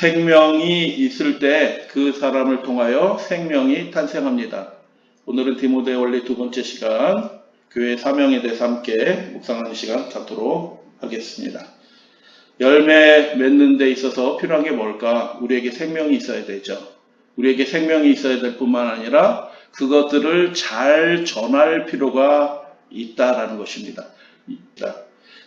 생명이 있을 때 그 사람을 통하여 생명이 탄생합니다. 오늘은 디모데 원리 두 번째 시간, 교회 사명에 대해서 함께 묵상하는 시간 갖도록 하겠습니다. 열매 맺는 데 있어서 필요한 게 뭘까? 우리에게 생명이 있어야 되죠. 우리에게 생명이 있어야 될 뿐만 아니라 그것들을 잘 전할 필요가 있다라는 것입니다.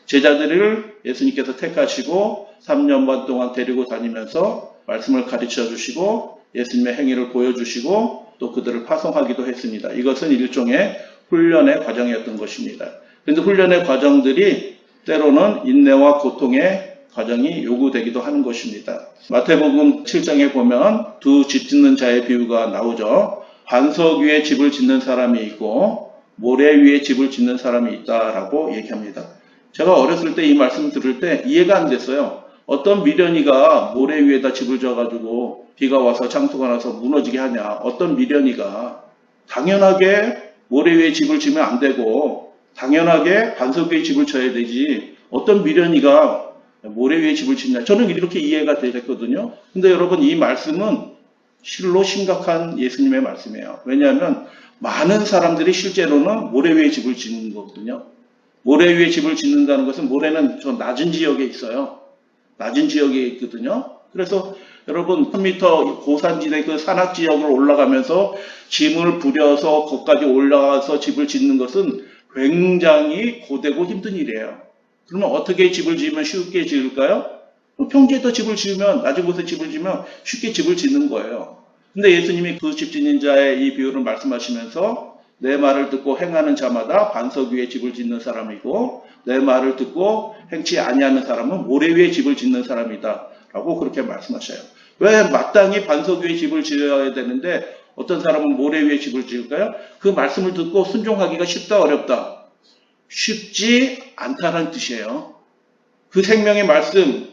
제자들을 예수님께서 택하시고 3년 반 동안 데리고 다니면서 말씀을 가르쳐 주시고 예수님의 행위를 보여주시고 또 그들을 파송하기도 했습니다. 이것은 일종의 훈련의 과정이었던 것입니다. 그런데 훈련의 과정들이 때로는 인내와 고통의 과정이 요구되기도 하는 것입니다. 마태복음 7장에 보면 두 집 짓는 자의 비유가 나오죠. 반석 위에 집을 짓는 사람이 있고 모래 위에 집을 짓는 사람이 있다라고 얘기합니다. 제가 어렸을 때 이 말씀 들을 때 이해가 안 됐어요. 어떤 미련이가 모래 위에다 집을 져가지고 비가 와서 창수가 나서 무너지게 하냐. 어떤 미련이가 당연하게 모래 위에 집을 지면 안 되고 당연하게 반석 위에 집을 져야 되지. 어떤 미련이가 모래 위에 집을 짓냐. 저는 이렇게 이해가 됐거든요. 근데 여러분 이 말씀은 실로 심각한 예수님의 말씀이에요. 왜냐하면 많은 사람들이 실제로는 모래 위에 집을 짓는 거거든요. 모래 위에 집을 짓는다는 것은 모래는 저 낮은 지역에 있어요. 낮은 지역에 있거든요. 그래서 여러분 3m 고산지대 그 산악 지역으로 올라가면서 짐을 부려서 거기까지 올라가서 집을 짓는 것은 굉장히 고되고 힘든 일이에요. 그러면 어떻게 집을 지으면 쉽게 지을까요? 평지에다 집을 지으면 낮은 곳에 집을 지으면 쉽게 집을 짓는 거예요. 근데 예수님이 그 집 짓는 자의 이 비유를 말씀하시면서 내 말을 듣고 행하는 자마다 반석 위에 집을 짓는 사람이고 내 말을 듣고 행치 아니하는 사람은 모래 위에 집을 짓는 사람이다 라고 그렇게 말씀하셔요. 왜 마땅히 반석 위에 집을 지어야 되는데 어떤 사람은 모래 위에 집을 지을까요? 그 말씀을 듣고 순종하기가 쉽다 어렵다? 쉽지 않다는 뜻이에요. 그 생명의 말씀,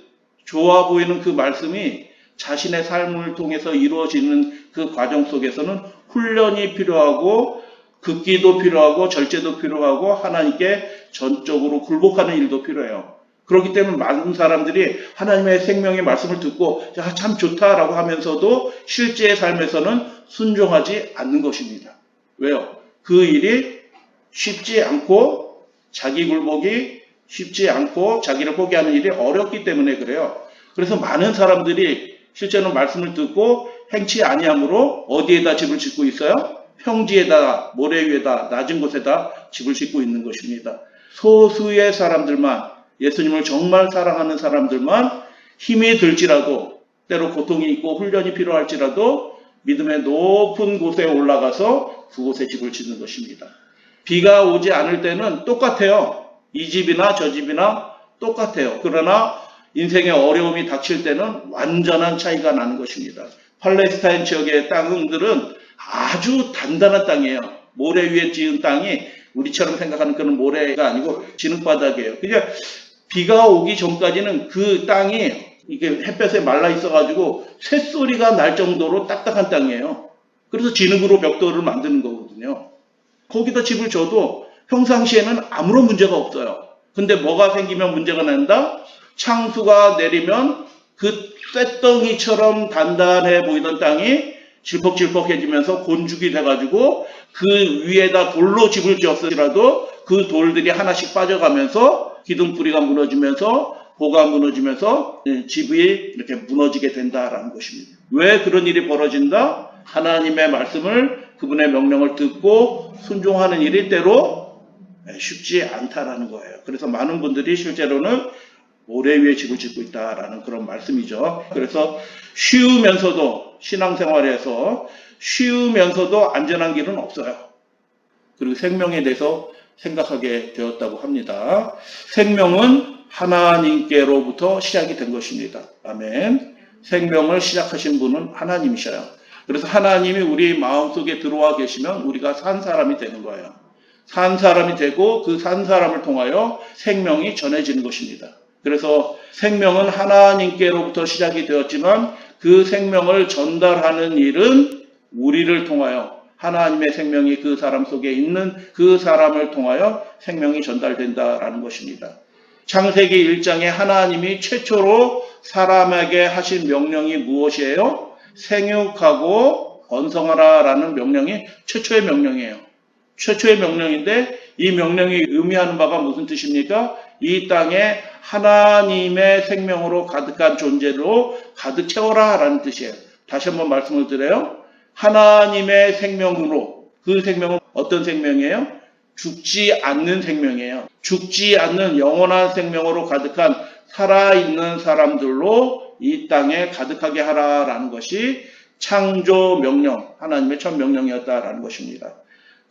좋아 보이는 그 말씀이 자신의 삶을 통해서 이루어지는 그 과정 속에서는 훈련이 필요하고 극기도 필요하고 절제도 필요하고 하나님께 전적으로 굴복하는 일도 필요해요. 그렇기 때문에 많은 사람들이 하나님의 생명의 말씀을 듣고 참 좋다라고 하면서도 실제의 삶에서는 순종하지 않는 것입니다. 왜요? 그 일이 쉽지 않고 자기 굴복이 쉽지 않고 자기를 포기하는 일이 어렵기 때문에 그래요. 그래서 많은 사람들이 실제로 말씀을 듣고 행치 아니함으로 어디에다 집을 짓고 있어요? 평지에다 모래 위에다 낮은 곳에다 집을 짓고 있는 것입니다. 소수의 사람들만 예수님을 정말 사랑하는 사람들만 힘이 들지라도 때로 고통이 있고 훈련이 필요할지라도 믿음의 높은 곳에 올라가서 그곳에 집을 짓는 것입니다. 비가 오지 않을 때는 똑같아요. 이 집이나 저 집이나 똑같아요. 그러나 인생의 어려움이 닥칠 때는 완전한 차이가 나는 것입니다. 팔레스타인 지역의 땅들은 아주 단단한 땅이에요. 모래 위에 지은 땅이 우리처럼 생각하는 그런 모래가 아니고 진흙바닥이에요. 그러니까 비가 오기 전까지는 그 땅이 이게 햇볕에 말라 있어가지고 쇳소리가 날 정도로 딱딱한 땅이에요. 그래서 진흙으로 벽돌을 만드는 거거든요. 거기다 집을 져도 평상시에는 아무런 문제가 없어요. 근데 뭐가 생기면 문제가 난다? 창수가 내리면 그 쇳덩이처럼 단단해 보이던 땅이 질퍽질퍽해지면서 곤죽이 돼가지고 그 위에다 돌로 집을 지었으라도 그 돌들이 하나씩 빠져가면서 기둥뿌리가 무너지면서 보가 무너지면서 집이 이렇게 무너지게 된다라는 것입니다. 왜 그런 일이 벌어진다? 하나님의 말씀을 그분의 명령을 듣고 순종하는 일이 때로 쉽지 않다라는 거예요. 그래서 많은 분들이 실제로는 모래 위에 집을 짓고 있다라는 그런 말씀이죠. 그래서 쉬우면서도 신앙생활에서 쉬우면서도 안전한 길은 없어요. 그리고 생명에 대해서 생각하게 되었다고 합니다. 생명은 하나님께로부터 시작이 된 것입니다. 아멘. 생명을 시작하신 분은 하나님이셔요. 그래서 하나님이 우리 마음속에 들어와 계시면 우리가 산 사람이 되는 거예요. 산 사람이 되고 그 산 사람을 통하여 생명이 전해지는 것입니다. 그래서 생명은 하나님께로부터 시작이 되었지만 그 생명을 전달하는 일은 우리를 통하여 하나님의 생명이 그 사람 속에 있는 그 사람을 통하여 생명이 전달된다라는 것입니다. 창세기 1장에 하나님이 최초로 사람에게 하신 명령이 무엇이에요? 생육하고 번성하라 라는 명령이 최초의 명령이에요. 최초의 명령인데 이 명령이 의미하는 바가 무슨 뜻입니까? 이 땅에 하나님의 생명으로 가득한 존재로 가득 채워라 라는 뜻이에요. 다시 한번 말씀을 드려요. 하나님의 생명으로, 그 생명은 어떤 생명이에요? 죽지 않는 생명이에요. 죽지 않는 영원한 생명으로 가득한 살아있는 사람들로 이 땅에 가득하게 하라라는 것이 창조 명령, 하나님의 첫 명령이었다라는 것입니다.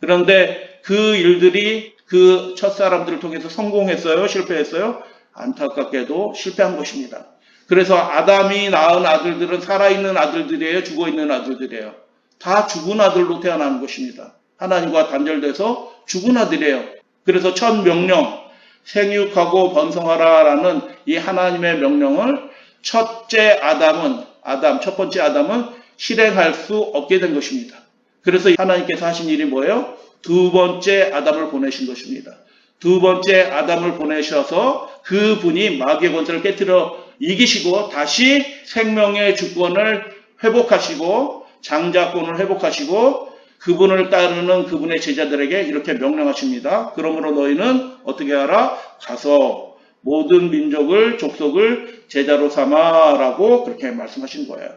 그런데 그 일들이 그 첫 사람들을 통해서 성공했어요? 실패했어요? 안타깝게도 실패한 것입니다. 그래서 아담이 낳은 아들들은 살아있는 아들들이에요? 죽어있는 아들들이에요? 다 죽은 아들로 태어나는 것입니다. 하나님과 단절돼서 죽은 아들이에요. 그래서 첫 명령, 생육하고 번성하라라는 이 하나님의 명령을 첫 번째 아담은 실행할 수 없게 된 것입니다. 그래서 하나님께서 하신 일이 뭐예요? 두 번째 아담을 보내신 것입니다. 두 번째 아담을 보내셔서 그분이 마귀의 권세를 깨뜨려 이기시고 다시 생명의 주권을 회복하시고 장자권을 회복하시고 그분을 따르는 그분의 제자들에게 이렇게 명령하십니다. 그러므로 너희는 어떻게 하라? 가서 모든 민족을 족속을 제자로 삼아라고 그렇게 말씀하신 거예요.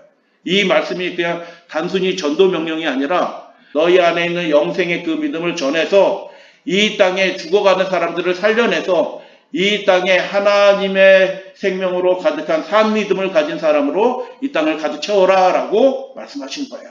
이 말씀이 그냥 단순히 전도 명령이 아니라 너희 안에 있는 영생의 그 믿음을 전해서 이 땅에 죽어가는 사람들을 살려내서 이 땅에 하나님의 생명으로 가득한 산 믿음을 가진 사람으로 이 땅을 가득 채워라 라고 말씀하신 거예요.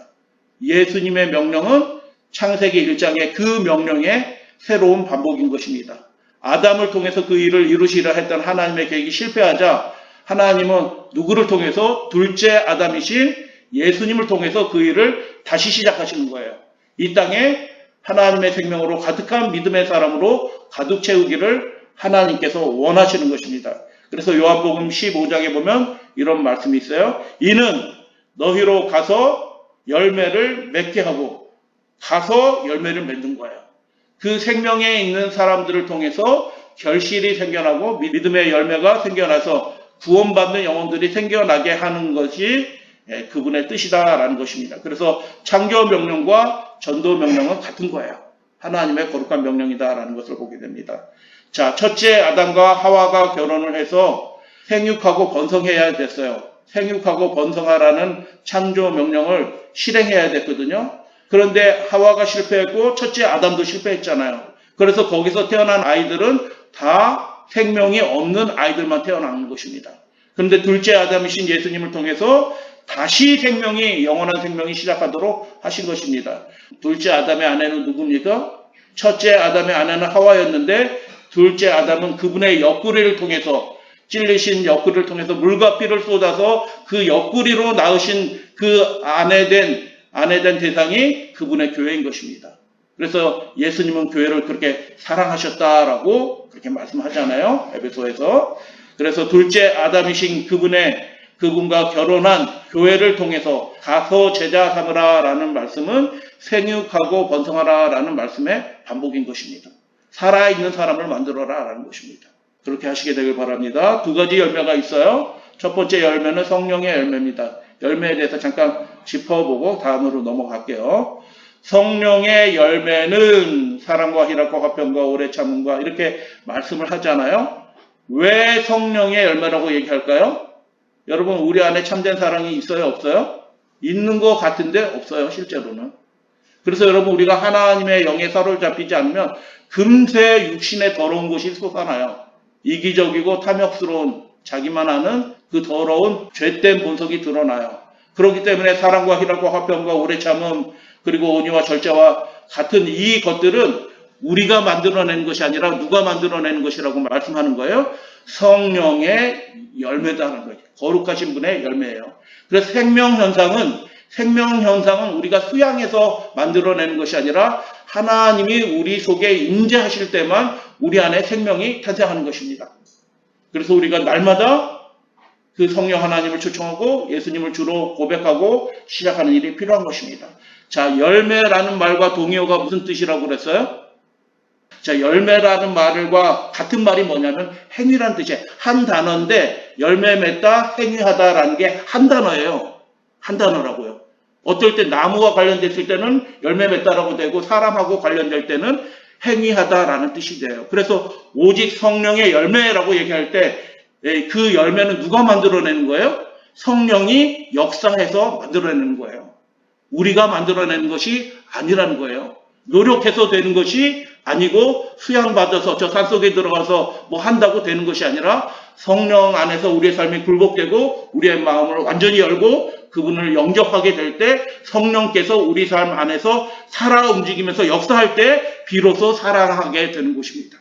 예수님의 명령은 창세기 1장의 그 명령의 새로운 반복인 것입니다. 아담을 통해서 그 일을 이루시려 했던 하나님의 계획이 실패하자 하나님은 누구를 통해서? 둘째 아담이신 예수님을 통해서 그 일을 다시 시작하시는 거예요. 이 땅에 하나님의 생명으로 가득한 믿음의 사람으로 가득 채우기를 하나님께서 원하시는 것입니다. 그래서 요한복음 15장에 보면 이런 말씀이 있어요. 이는 너희로 가서 열매를 맺게 하고 가서 열매를 맺는 거예요. 그 생명에 있는 사람들을 통해서 결실이 생겨나고 믿음의 열매가 생겨나서 구원받는 영혼들이 생겨나게 하는 것이 그분의 뜻이다라는 것입니다. 그래서 창조 명령과 전도 명령은 같은 거예요. 하나님의 거룩한 명령이다라는 것을 보게 됩니다. 자, 첫째 아담과 하와가 결혼을 해서 생육하고 번성해야 됐어요. 생육하고 번성하라는 창조 명령을 실행해야 됐거든요. 그런데 하와가 실패했고 첫째 아담도 실패했잖아요. 그래서 거기서 태어난 아이들은 다 생명이 없는 아이들만 태어나는 것입니다. 그런데 둘째 아담이신 예수님을 통해서 다시 영원한 생명이 시작하도록 하신 것입니다. 둘째 아담의 아내는 누굽니까? 첫째 아담의 아내는 하와였는데 둘째 아담은 그분의 옆구리를 통해서 찔리신 옆구리를 통해서 물과 피를 쏟아서 그 옆구리로 낳으신 그 아내된 대상이 그분의 교회인 것입니다. 그래서 예수님은 교회를 그렇게 사랑하셨다라고 그렇게 말씀하잖아요. 에베소에서. 그래서 둘째 아담이신 그분과 결혼한 교회를 통해서 가서 제자 삼으라 라는 말씀은 생육하고 번성하라 라는 말씀의 반복인 것입니다. 살아있는 사람을 만들어라 라는 것입니다. 그렇게 하시게 되길 바랍니다. 두 가지 열매가 있어요. 첫 번째 열매는 성령의 열매입니다. 열매에 대해서 잠깐 짚어보고 다음으로 넘어갈게요. 성령의 열매는 사랑과 희락과 화평과 오래 참음과 이렇게 말씀을 하잖아요. 왜 성령의 열매라고 얘기할까요? 여러분, 우리 안에 참된 사랑이 있어요? 없어요? 있는 것 같은데 없어요, 실제로는. 그래서 여러분, 우리가 하나님의 영에 사로잡히지 않으면 금세 육신의 더러운 것이 솟아나요. 이기적이고 탐욕스러운 자기만 아는 그 더러운 죄된 본성이 드러나요. 그렇기 때문에 사랑과 희락과 화평과 오래 참음 그리고 온유와 절제와 같은 이 것들은 우리가 만들어내는 것이 아니라 누가 만들어내는 것이라고 말씀하는 거예요. 성령의 열매다는 거예요. 거룩하신 분의 열매예요. 그래서 생명현상은 우리가 수양해서 만들어내는 것이 아니라 하나님이 우리 속에 임재하실 때만 우리 안에 생명이 탄생하는 것입니다. 그래서 우리가 날마다 그 성령 하나님을 초청하고 예수님을 주로 고백하고 시작하는 일이 필요한 것입니다. 자, 열매라는 말과 동의어가 무슨 뜻이라고 그랬어요? 자, 열매라는 말과 같은 말이 뭐냐면 행위라는 뜻이에요. 한 단어인데 열매 맺다, 행위하다라는 게 한 단어예요. 한 단어라고요. 어떨 때 나무와 관련됐을 때는 열매 맺다라고 되고 사람하고 관련될 때는 행위하다라는 뜻이 돼요. 그래서 오직 성령의 열매라고 얘기할 때 그 열매는 누가 만들어내는 거예요? 성령이 역사해서 만들어내는 거예요. 우리가 만들어내는 것이 아니라는 거예요. 노력해서 되는 것이 아니고 수양받아서 저 산속에 들어가서 뭐 한다고 되는 것이 아니라 성령 안에서 우리의 삶이 굴복되고 우리의 마음을 완전히 열고 그분을 영접하게 될 때 성령께서 우리 삶 안에서 살아 움직이면서 역사할 때 비로소 살아가게 되는 것입니다.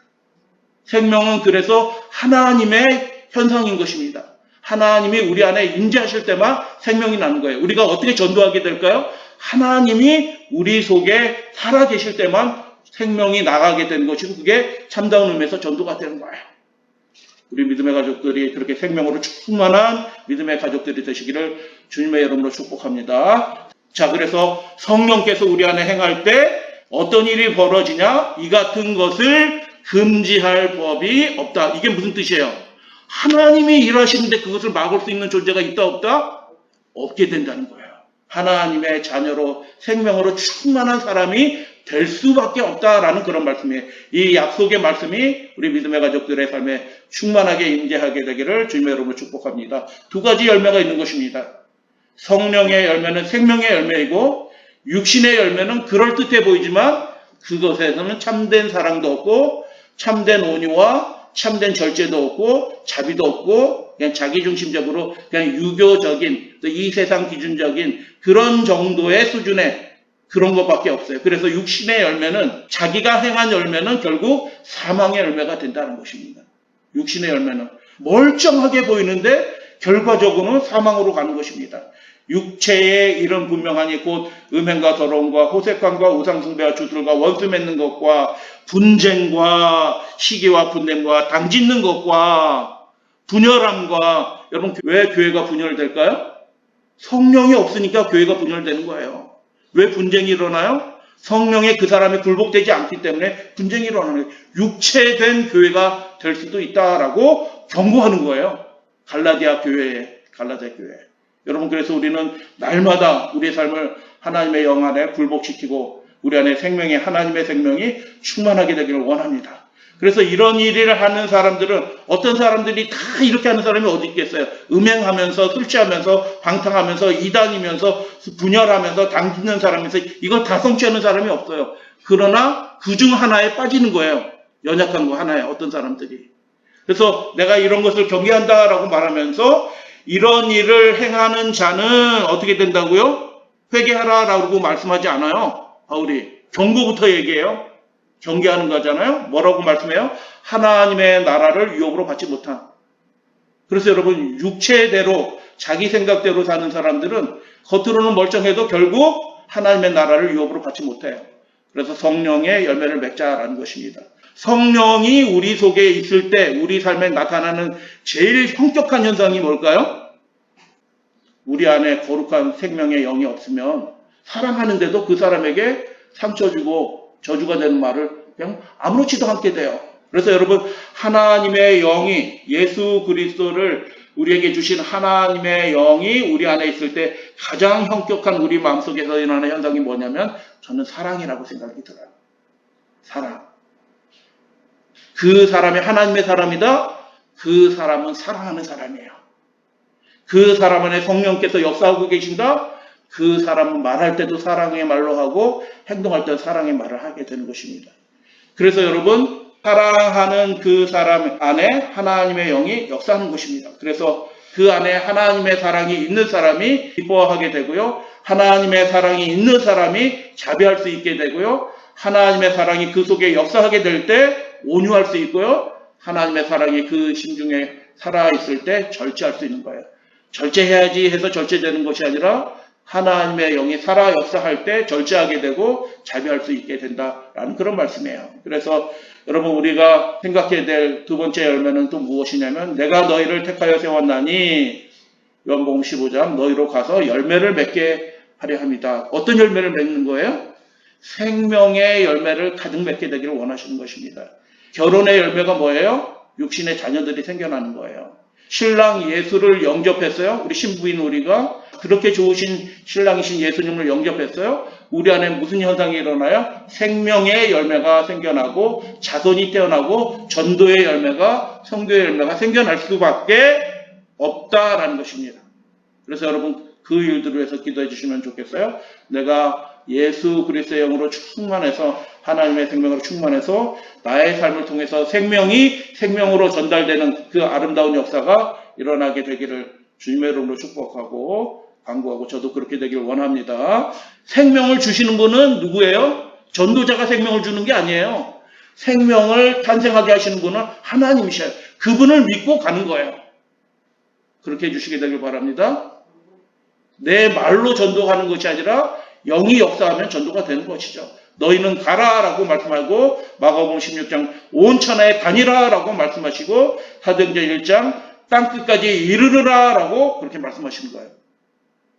생명은 그래서 하나님의 현상인 것입니다. 하나님이 우리 안에 임재하실 때만 생명이 나는 거예요. 우리가 어떻게 전도하게 될까요? 하나님이 우리 속에 살아계실 때만 생명이 나가게 되는 것이고 그게 참다운 의미에서 전도가 되는 거예요. 우리 믿음의 가족들이 그렇게 생명으로 충만한 믿음의 가족들이 되시기를 주님의 이름으로 축복합니다. 자, 그래서 성령께서 우리 안에 행할 때 어떤 일이 벌어지냐? 이 같은 것을 금지할 법이 없다. 이게 무슨 뜻이에요? 하나님이 일하시는데 그것을 막을 수 있는 존재가 있다 없다? 없게 된다는 거예요. 하나님의 자녀로 생명으로 충만한 사람이 될 수밖에 없다라는 그런 말씀이에요. 이 약속의 말씀이 우리 믿음의 가족들의 삶에 충만하게 임재하게 되기를 주님의 이름으로 축복합니다. 두 가지 열매가 있는 것입니다. 성령의 열매는 생명의 열매이고 육신의 열매는 그럴듯해 보이지만 그것에서는 참된 사랑도 없고 참된 온유와 참된 절제도 없고 자비도 없고 그냥 자기중심적으로 그냥 유교적인 이 세상 기준적인 그런 정도의 수준의 그런 것밖에 없어요. 그래서 육신의 열매는 자기가 행한 열매는 결국 사망의 열매가 된다는 것입니다. 육신의 열매는 멀쩡하게 보이는데 결과적으로는 사망으로 가는 것입니다. 육체의 일은 분명하니 곧 음행과 더러움과 호색함과 우상숭배와 주술과 원수 맺는 것과 분쟁과 시기와 분냄과 당짓는 것과 분열함과 여러분 왜 교회가 분열될까요? 성령이 없으니까 교회가 분열되는 거예요. 왜 분쟁이 일어나요? 성령의 그 사람이 굴복되지 않기 때문에 분쟁이 일어나는 거예요. 육체된 교회가 될 수도 있다라고 경고하는 거예요. 갈라디아 교회. 여러분 그래서 우리는 날마다 우리의 삶을 하나님의 영 안에 굴복시키고 우리 안에 생명이 하나님의 생명이 충만하게 되기를 원합니다. 그래서 이런 일을 하는 사람들은 어떤 사람들이 다 이렇게 하는 사람이 어디 있겠어요? 음행하면서 술 취하면서 방탕하면서 이단이면서 분열하면서 당짓는 사람에서 이걸 다 성취하는 사람이 없어요. 그러나 그중 하나에 빠지는 거예요. 연약한 거 하나에 어떤 사람들이. 그래서 내가 이런 것을 경계한다라고 말하면서 이런 일을 행하는 자는 어떻게 된다고요? 회개하라라고 말씀하지 않아요. 바울이 경고부터 얘기해요. 경계하는 거잖아요. 뭐라고 말씀해요? 하나님의 나라를 유혹으로 받지 못한. 그래서 여러분 육체대로 자기 생각대로 사는 사람들은 겉으로는 멀쩡해도 결국 하나님의 나라를 유혹으로 받지 못해요. 그래서 성령의 열매를 맺자라는 것입니다. 성령이 우리 속에 있을 때 우리 삶에 나타나는 제일 형격한 현상이 뭘까요? 우리 안에 거룩한 생명의 영이 없으면 사랑하는데도 그 사람에게 상처 주고 저주가 되는 말을 그냥 아무렇지도 않게 돼요. 그래서 여러분 하나님의 영이 예수 그리스도를 우리에게 주신 하나님의 영이 우리 안에 있을 때 가장 형격한 우리 마음속에서 일어나는 현상이 뭐냐면 저는 사랑이라고 생각이 들어요. 사랑. 그 사람이 하나님의 사람이다. 그 사람은 사랑하는 사람이에요. 그 사람 안에 성령께서 역사하고 계신다. 그 사람은 말할 때도 사랑의 말로 하고 행동할 때도 사랑의 말을 하게 되는 것입니다. 그래서 여러분 사랑하는 그 사람 안에 하나님의 영이 역사하는 것입니다. 그래서 그 안에 하나님의 사랑이 있는 사람이 기뻐하게 되고요. 하나님의 사랑이 있는 사람이 자비할 수 있게 되고요. 하나님의 사랑이 그 속에 역사하게 될 때 온유할 수 있고요. 하나님의 사랑이 그 심중에 살아있을 때 절제할 수 있는 거예요. 절제해야지 해서 절제되는 것이 아니라 하나님의 영이 살아 역사할 때 절제하게 되고 자비할 수 있게 된다라는 그런 말씀이에요. 그래서 여러분 우리가 생각해야 될 두 번째 열매는 또 무엇이냐면 내가 너희를 택하여 세웠나니 요한복음 15장 너희로 가서 열매를 맺게 하려 합니다. 어떤 열매를 맺는 거예요? 생명의 열매를 가득 맺게 되기를 원하시는 것입니다. 결혼의 열매가 뭐예요? 육신의 자녀들이 생겨나는 거예요. 신랑 예수를 영접했어요. 우리 신부인 우리가 그렇게 좋으신 신랑이신 예수님을 영접했어요. 우리 안에 무슨 현상이 일어나요? 생명의 열매가 생겨나고 자손이 태어나고 전도의 열매가 성교의 열매가 생겨날 수밖에 없다라는 것입니다. 그래서 여러분 그 일들을 위해서 기도해 주시면 좋겠어요. 내가 예수 그리스도의 영으로 충만해서 하나님의 생명으로 충만해서 나의 삶을 통해서 생명이 생명으로 전달되는 그 아름다운 역사가 일어나게 되기를 주님의 이름으로 축복하고 간구하고 저도 그렇게 되기를 원합니다. 생명을 주시는 분은 누구예요? 전도자가 생명을 주는 게 아니에요. 생명을 탄생하게 하시는 분은 하나님이셔요. 그분을 믿고 가는 거예요. 그렇게 해주시게 되길 바랍니다. 내 말로 전도하는 것이 아니라 영이 역사하면 전도가 되는 것이죠. 너희는 가라라고 말씀하고 마가복음 16장 온 천하에 다니라라고 말씀하시고 사도행전 1장 땅끝까지 이르르라라고 그렇게 말씀하시는 거예요.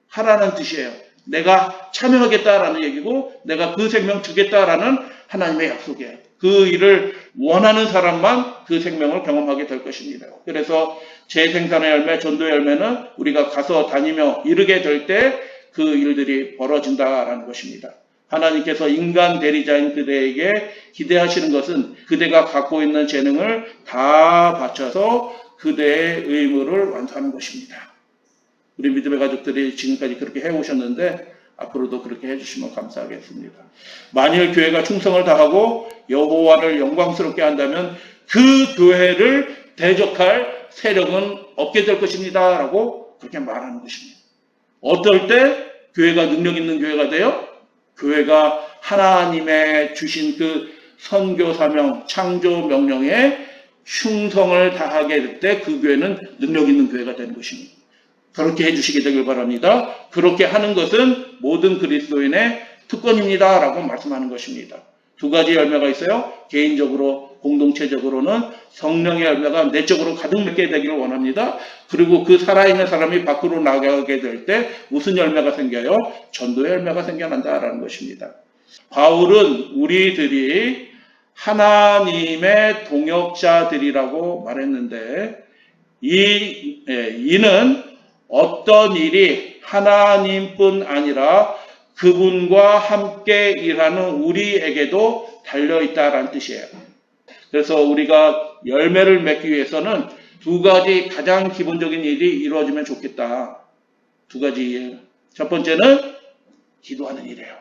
하라는 뜻이에요. 내가 참여하겠다라는 얘기고 내가 그 생명 주겠다라는 하나님의 약속이에요. 그 일을 원하는 사람만 그 생명을 경험하게 될 것입니다. 그래서 재생산의 열매, 전도의 열매는 우리가 가서 다니며 이르게 될 때 그 일들이 벌어진다라는 것입니다. 하나님께서 인간 대리자인 그대에게 기대하시는 것은 그대가 갖고 있는 재능을 다 바쳐서 그대의 의무를 완수하는 것입니다. 우리 믿음의 가족들이 지금까지 그렇게 해오셨는데 앞으로도 그렇게 해주시면 감사하겠습니다. 만일 교회가 충성을 다하고 여호와를 영광스럽게 한다면 그 교회를 대적할 세력은 없게 될 것입니다. 라고 그렇게 말하는 것입니다. 어떨 때 교회가 능력 있는 교회가 돼요? 교회가 하나님의 주신 그 선교 사명, 창조 명령에 충성을 다하게 될 때 그 교회는 능력 있는 교회가 되는 것입니다. 그렇게 해주시게 되길 바랍니다. 그렇게 하는 것은 모든 그리스도인의 특권입니다. 라고 말씀하는 것입니다. 두 가지 열매가 있어요. 개인적으로, 공동체적으로는 성령의 열매가 내적으로 가득 맺게 되기를 원합니다. 그리고 그 살아있는 사람이 밖으로 나가게 될 때 무슨 열매가 생겨요? 전도의 열매가 생겨난다라는 것입니다. 바울은 우리들이 하나님의 동역자들이라고 말했는데 이는 어떤 일이 하나님뿐 아니라 그분과 함께 일하는 우리에게도 달려있다라는 뜻이에요. 그래서 우리가 열매를 맺기 위해서는 두 가지 가장 기본적인 일이 이루어지면 좋겠다. 두 가지 일. 첫 번째는 기도하는 일이에요.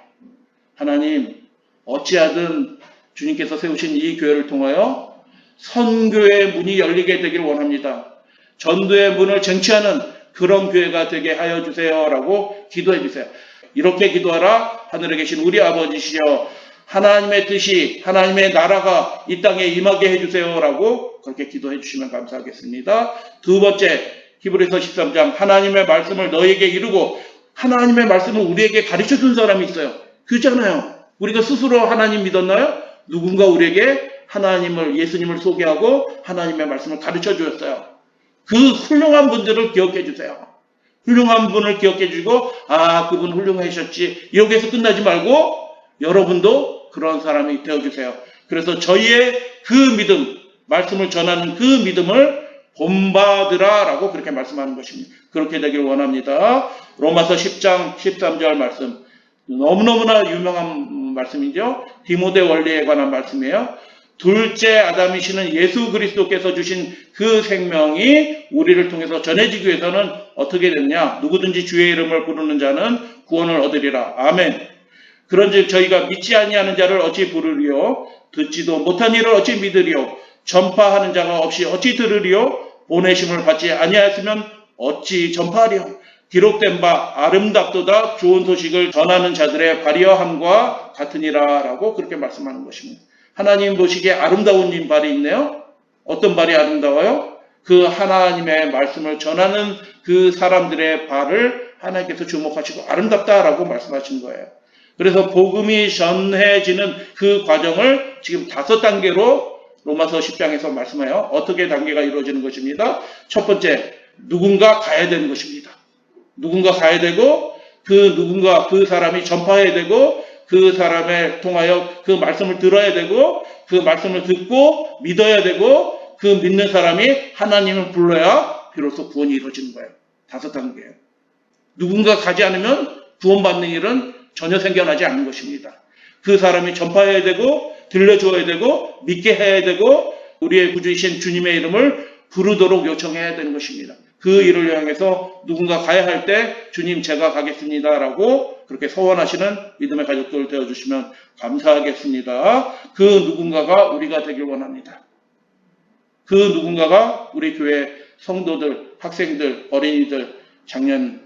하나님, 어찌하든 주님께서 세우신 이 교회를 통하여 선교의 문이 열리게 되기를 원합니다. 전도의 문을 쟁취하는 그런 교회가 되게 하여 주세요라고 기도해 주세요. 이렇게 기도하라. 하늘에 계신 우리 아버지시여 하나님의 뜻이 하나님의 나라가 이 땅에 임하게 해주세요라고 그렇게 기도해 주시면 감사하겠습니다. 두 번째 히브리서 13장 하나님의 말씀을 너에게 이루고 하나님의 말씀을 우리에게 가르쳐 준 사람이 있어요. 그잖아요. 우리가 스스로 하나님 믿었나요? 누군가 우리에게 하나님을 예수님을 소개하고 하나님의 말씀을 가르쳐 주었어요. 그 훌륭한 분들을 기억해 주세요. 훌륭한 분을 기억해 주고 그분 훌륭하셨지 이렇게 해서 끝나지 말고 여러분도 그런 사람이 되어주세요. 그래서 저희의 그 믿음, 말씀을 전하는 그 믿음을 본받으라라고 그렇게 말씀하는 것입니다. 그렇게 되길 원합니다. 로마서 10장 13절 말씀 너무너무나 유명한 말씀이죠. 디모데 원리에 관한 말씀이에요. 둘째 아담이시는 예수 그리스도께서 주신 그 생명이 우리를 통해서 전해지기 위해서는 어떻게 됐냐? 누구든지 주의 이름을 부르는 자는 구원을 얻으리라. 아멘. 그런즉 저희가 믿지 아니하는 자를 어찌 부르리요? 듣지도 못한 이를 어찌 믿으리요? 전파하는 자가 없이 어찌 들으리요? 보내심을 받지 아니하였으면 어찌 전파하리요? 기록된 바 아름답도다 좋은 소식을 전하는 자들의 발휘함과 같으니라 라고 그렇게 말씀하는 것입니다. 하나님 보시기에 아름다운 님 발이 있네요. 어떤 발이 아름다워요? 그 하나님의 말씀을 전하는 그 사람들의 발을 하나님께서 주목하시고 아름답다라고 말씀하신 거예요. 그래서 복음이 전해지는 그 과정을 지금 5단계로 로마서 10장에서 말씀해요. 어떻게 단계가 이루어지는 것입니다. 첫 번째, 누군가 가야 되는 것입니다. 누군가 가야 되고 그 누군가 그 사람이 전파해야 되고 그 사람을 통하여 그 말씀을 들어야 되고 그 말씀을 듣고 믿어야 되고 그 믿는 사람이 하나님을 불러야 비로소 구원이 이루어지는 거예요. 5단계예요. 누군가 가지 않으면 구원받는 일은 전혀 생겨나지 않는 것입니다. 그 사람이 전파해야 되고 들려줘야 되고 믿게 해야 되고 우리의 구주이신 주님의 이름을 부르도록 요청해야 되는 것입니다. 그 일을 향해서 누군가 가야 할 때 주님 제가 가겠습니다 라고 그렇게 서원하시는 믿음의 가족들 되어주시면 감사하겠습니다. 그 누군가가 우리가 되길 원합니다. 그 누군가가 우리 교회 성도들, 학생들, 어린이들, 장년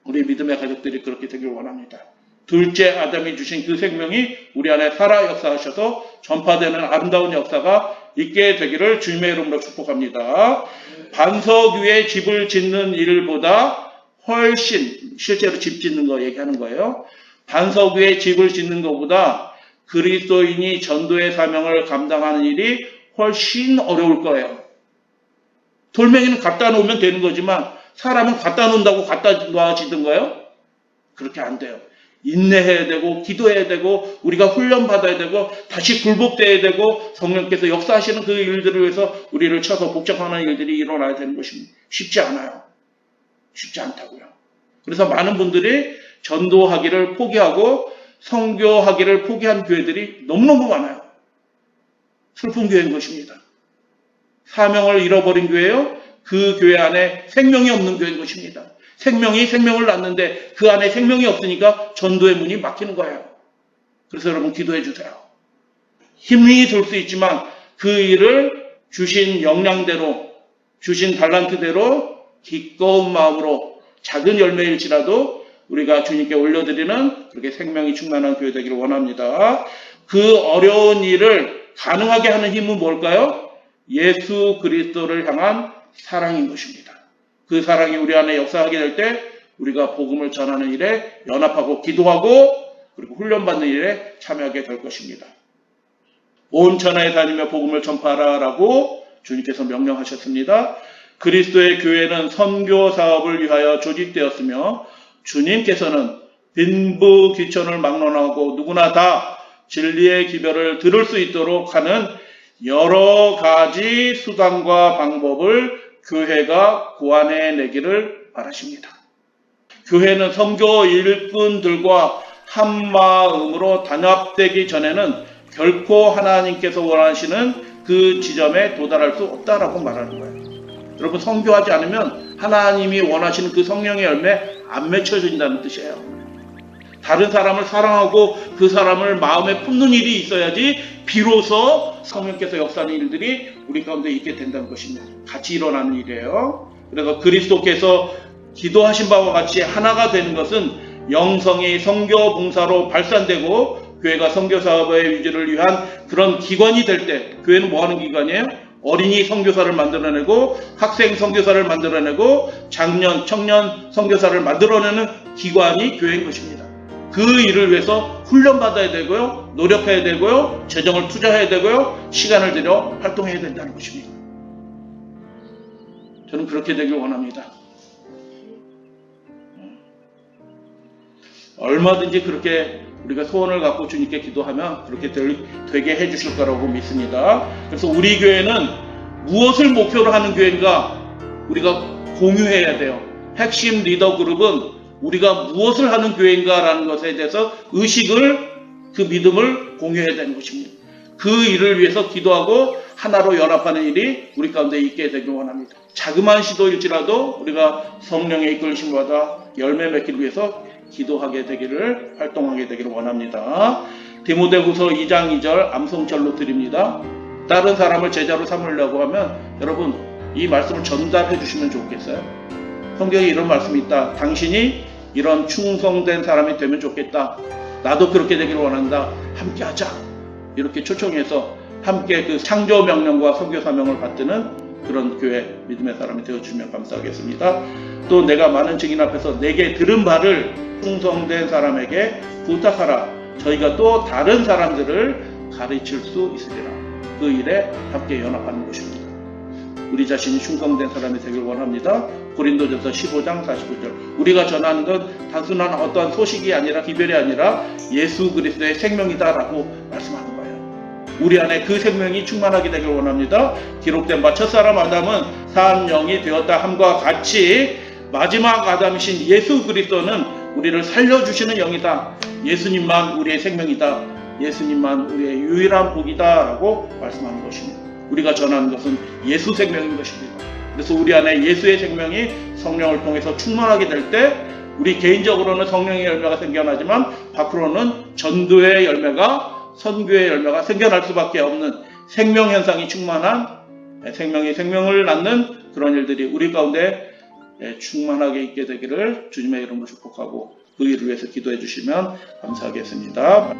우리 믿음의 가족들이 그렇게 되길 원합니다. 둘째 아담이 주신 그 생명이 우리 안에 살아 역사하셔서 전파되는 아름다운 역사가 있게 되기를 주님의 이름으로 축복합니다. 반석 위에 집을 짓는 일보다 훨씬 실제로 집 짓는 거 얘기하는 거예요. 반석 위에 집을 짓는 것보다 그리스도인이 전도의 사명을 감당하는 일이 훨씬 어려울 거예요. 돌멩이는 갖다 놓으면 되는 거지만 사람은 갖다 놓는다고 갖다 놔지던가요? 그렇게 안 돼요. 인내해야 되고 기도해야 되고 우리가 훈련받아야 되고 다시 굴복돼야 되고 성령께서 역사하시는 그 일들을 위해서 우리를 쳐서 복잡하는 일들이 일어나야 되는 것입니다. 쉽지 않아요. 쉽지 않다고요. 그래서 많은 분들이 전도하기를 포기하고 선교하기를 포기한 교회들이 너무너무 많아요. 슬픈 교회인 것입니다. 사명을 잃어버린 교회요. 그 교회 안에 생명이 없는 교회인 것입니다. 생명이 생명을 낳는데 그 안에 생명이 없으니까 전도의 문이 막히는 거예요. 그래서 여러분 기도해 주세요. 힘이 들 수 있지만 그 일을 주신 역량대로 주신 달란트대로 기꺼운 마음으로 작은 열매일지라도 우리가 주님께 올려드리는 그렇게 생명이 충만한 교회 되기를 원합니다. 그 어려운 일을 가능하게 하는 힘은 뭘까요? 예수 그리스도를 향한 사랑인 것입니다. 그 사랑이 우리 안에 역사하게 될 때 우리가 복음을 전하는 일에 연합하고 기도하고 그리고 훈련받는 일에 참여하게 될 것입니다. 온 천하에 다니며 복음을 전파하라라고 주님께서 명령하셨습니다. 그리스도의 교회는 선교 사업을 위하여 조직되었으며 주님께서는 빈부귀천을 막론하고 누구나 다 진리의 기별을 들을 수 있도록 하는 여러 가지 수단과 방법을 교회가 고안해내기를 바라십니다. 교회는 선교 일꾼들과 한 마음으로 단합되기 전에는 결코 하나님께서 원하시는 그 지점에 도달할 수 없다라고 말하는 거예요. 여러분 선교하지 않으면 하나님이 원하시는 그 성령의 열매 안 맺혀진다는 뜻이에요. 다른 사람을 사랑하고 그 사람을 마음에 품는 일이 있어야지 비로소 성령께서 역사하는 일들이 우리 가운데 있게 된다는 것입니다. 같이 일어나는 일이에요. 그래서 그리스도께서 기도하신 바와 같이 하나가 되는 것은 영성이 선교 봉사로 발산되고 교회가 선교 사업의 유지를 위한 그런 기관이 될 때 교회는 뭐 하는 기관이에요? 어린이 선교사를 만들어내고 학생 선교사를 만들어내고 장년, 청년 선교사를 만들어내는 기관이 교회인 것입니다. 그 일을 위해서 훈련받아야 되고요. 노력해야 되고요. 재정을 투자해야 되고요. 시간을 들여 활동해야 된다는 것입니다. 저는 그렇게 되길 원합니다. 얼마든지 그렇게 우리가 소원을 갖고 주님께 기도하면 그렇게 되게 해주실 거라고 믿습니다. 그래서 우리 교회는 무엇을 목표로 하는 교회인가 우리가 공유해야 돼요. 핵심 리더 그룹은 우리가 무엇을 하는 교회인가라는 것에 대해서 의식을 그 믿음을 공유해야 되는 것입니다. 그 일을 위해서 기도하고 하나로 연합하는 일이 우리 가운데 있게 되길 원합니다. 자그마한 시도일지라도 우리가 성령의 이끌리심을 받아 열매 맺기 위해서 기도하게 되기를 활동하게 되기를 원합니다. 디모데후서 2장 2절 암송절로 드립니다. 다른 사람을 제자로 삼으려고 하면 여러분 이 말씀을 전달해 주시면 좋겠어요. 성경에 이런 말씀이 있다. 당신이 이런 충성된 사람이 되면 좋겠다. 나도 그렇게 되기를 원한다. 함께 하자. 이렇게 초청해서 함께 그 창조 명령과 선교 사명을 받드는 그런 교회 믿음의 사람이 되어주시면 감사하겠습니다. 또 내가 많은 증인 앞에서 내게 들은 바를 충성된 사람에게 부탁하라. 저희가 또 다른 사람들을 가르칠 수 있으리라. 그 일에 함께 연합하는 것입니다. 우리 자신이 충성된 사람이 되길 원합니다. 고린도전서 15장 49절. 우리가 전하는 건 단순한 어떠한 소식이 아니라 기별이 아니라 예수 그리스도의 생명이다라고 말씀하는 거예요. 우리 안에 그 생명이 충만하게 되길 원합니다. 기록된 바 첫사람 아담은 산 영이 되었다 함과 같이 마지막 아담이신 예수 그리스도는 우리를 살려주시는 영이다. 예수님만 우리의 생명이다. 예수님만 우리의 유일한 복이다 라고 말씀하는 것입니다. 우리가 전하는 것은 예수 생명인 것입니다. 그래서 우리 안에 예수의 생명이 성령을 통해서 충만하게 될 때 우리 개인적으로는 성령의 열매가 생겨나지만 밖으로는 전도의 열매가, 선교의 열매가 생겨날 수밖에 없는 생명 현상이 충만한, 생명이 생명을 낳는 그런 일들이 우리 가운데 충만하게 있게 되기를 주님의 이름으로 축복하고 그 일을 위해서 기도해 주시면 감사하겠습니다.